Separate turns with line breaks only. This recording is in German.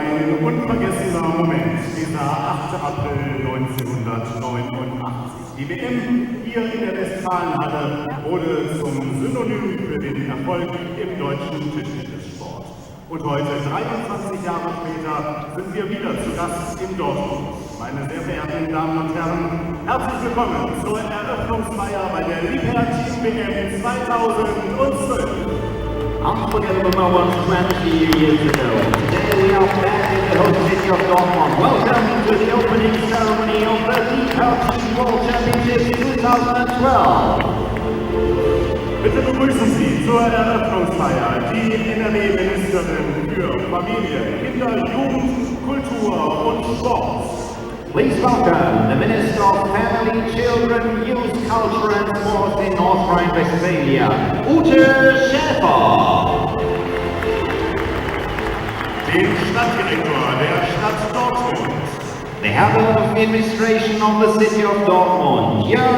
Ein unvergessener Moment, dieser 8. April 1989. Die WM hier in der Westfalenhalle wurde zum Synonym für den Erfolg im deutschen Tischtennissport. Und heute, 23 Jahre später, sind wir wieder zu Gast in Dortmund. Meine sehr verehrten Damen und Herren, herzlich willkommen zur Eröffnungsfeier bei der Liebherr Team WM 2012.
Unforgettable moments 20 years ago. Today we are back in the host city of Dortmund. Welcome to the opening ceremony of the Liebherr Team World Championships 2012.
Bitte begrüßen Sie zur Eröffnungsfeier die NRW-Ministerin für Familie, Kinder, Jugend, Kultur und Sport.
Please welcome the Minister of Family, Children, Youth, Culture and Sport in North Rhine-Westphalia, Ute Schäfer.
Den Stadtdirektor der Stadt Dortmund.
The Head of the Administration of the City of Dortmund, Jörg